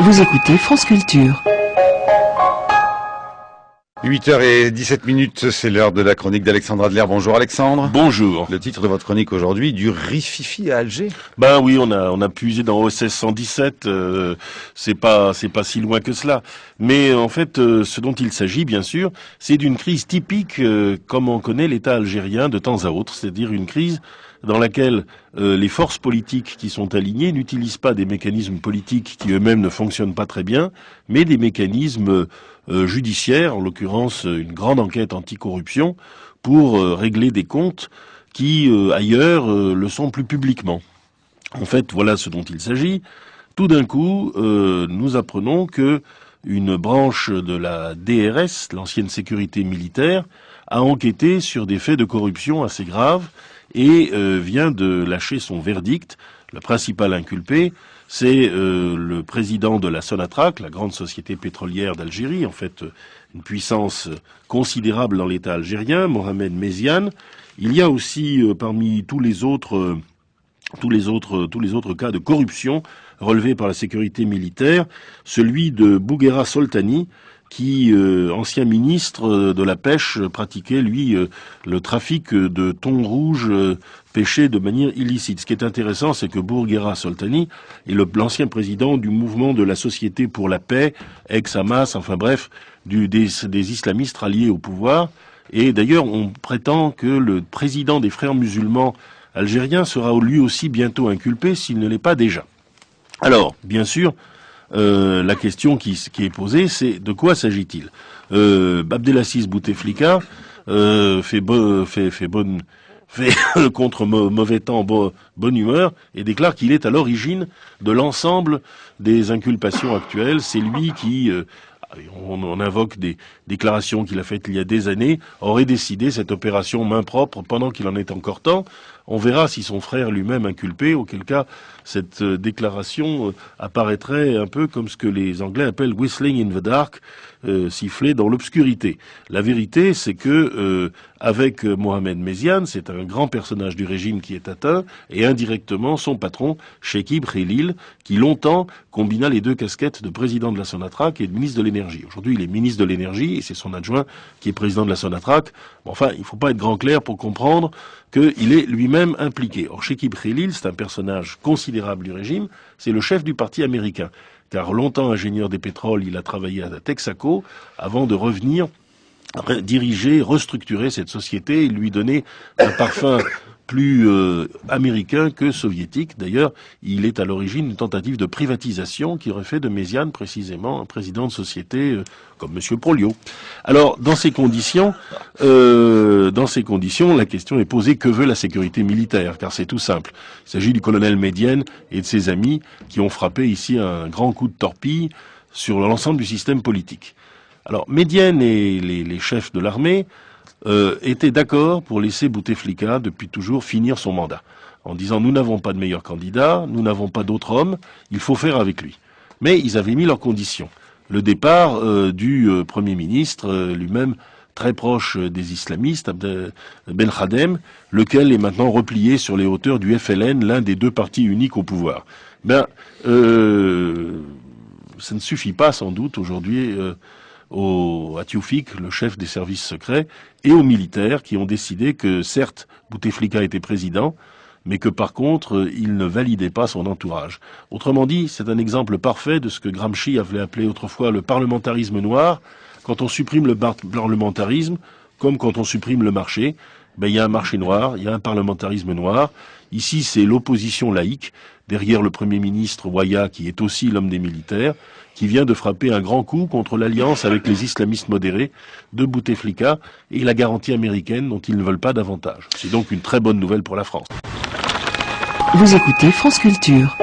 Vous écoutez France Culture. 8h17, c'est l'heure de la chronique d'Alexandre Adler. Bonjour Alexandre. Bonjour. Le titre de votre chronique aujourd'hui, du riz-fifi à Alger. Ben oui, on a puisé dans OSS 117, c'est pas si loin que cela. Mais en fait, ce dont il s'agit, bien sûr, c'est d'une crise typique comme on connaît l'État algérien de temps à autre, c'est-à-dire une crise dans laquelle les forces politiques qui sont alignées n'utilisent pas des mécanismes politiques qui eux-mêmes ne fonctionnent pas très bien, mais des mécanismes judiciaires, en l'occurrence une grande enquête anticorruption, pour régler des comptes qui, ailleurs, le sont plus publiquement. En fait, voilà ce dont il s'agit. Tout d'un coup, nous apprenons que une branche de la DRS, l'ancienne sécurité militaire, a enquêté sur des faits de corruption assez graves et vient de lâcher son verdict. Le principal inculpé, c'est le président de la Sonatrach, la grande société pétrolière d'Algérie, en fait une puissance considérable dans l'État algérien, Mohamed Meziane. Il y a aussi parmi tous les autres cas de corruption relevés par la sécurité militaire, celui de Bouguera Soltani, qui, ancien ministre de la pêche, pratiquait, lui, le trafic de thon rouge pêché de manière illicite. Ce qui est intéressant, c'est que Bouguera Soltani est l'ancien président du mouvement de la Société pour la paix, ex-Hamas, enfin bref, des islamistes ralliés au pouvoir. Et d'ailleurs, on prétend que le président des frères musulmans algériens sera lui aussi bientôt inculpé s'il ne l'est pas déjà. Alors, bien sûr, la question qui est posée, c'est de quoi s'agit-il? Abdelaziz Bouteflika fait contre mauvais temps bonne humeur et déclare qu'il est à l'origine de l'ensemble des inculpations actuelles. C'est lui qui, on invoque des déclarations qu'il a faites il y a des années, aurait décidé cette opération main propre pendant qu'il en est encore temps. On verra si son frère lui-même inculpé, auquel cas cette déclaration apparaîtrait un peu comme ce que les Anglais appellent whistling in the dark, siffler dans l'obscurité. La vérité, c'est que avec Mohamed Meziane, c'est un grand personnage du régime qui est atteint, et indirectement son patron, Chekib Khelil, qui longtemps combina les deux casquettes de président de la Sonatrach et de ministre de l'énergie. Aujourd'hui, il est ministre de l'énergie et c'est son adjoint qui est président de la Sonatrach. Enfin, il ne faut pas être grand clair pour comprendre qu'il est lui-même impliqué. Or, Chekib Khelil, c'est un personnage considérable du régime, c'est le chef du parti américain. Car longtemps ingénieur des pétroles, il a travaillé à Texaco avant de revenir diriger, restructurer cette société et lui donner un parfum plus américain que soviétique. D'ailleurs, il est à l'origine d'une tentative de privatisation qui aurait fait de Meziane précisément un président de société comme Monsieur Prolio. Alors, dans ces conditions, la question est posée: que veut la sécurité militaire? Car c'est tout simple. Il s'agit du colonel Médienne et de ses amis qui ont frappé ici un grand coup de torpille sur l'ensemble du système politique. Alors, Médienne et les chefs de l'armée étaient d'accord pour laisser Bouteflika depuis toujours finir son mandat, en disant: nous n'avons pas de meilleur candidat, nous n'avons pas d'autre homme, il faut faire avec lui. Mais ils avaient mis leurs conditions. Le départ du Premier ministre, lui-même très proche des islamistes, Ben Khadem, lequel est maintenant replié sur les hauteurs du FLN, l'un des deux partis uniques au pouvoir. Ça ne suffit pas sans doute aujourd'hui à Tioufik, le chef des services secrets, et aux militaires qui ont décidé que, certes, Bouteflika était président, mais que par contre, il ne validait pas son entourage. Autrement dit, c'est un exemple parfait de ce que Gramsci avait appelé autrefois le parlementarisme noir. Quand on supprime le parlementarisme, comme quand on supprime le marché, il y a un marché noir, il y a un parlementarisme noir. Ici, c'est l'opposition laïque, derrière le Premier ministre Ouaya, qui est aussi l'homme des militaires, qui vient de frapper un grand coup contre l'alliance avec les islamistes modérés de Bouteflika et la garantie américaine dont ils ne veulent pas davantage. C'est donc une très bonne nouvelle pour la France. Vous écoutez France Culture.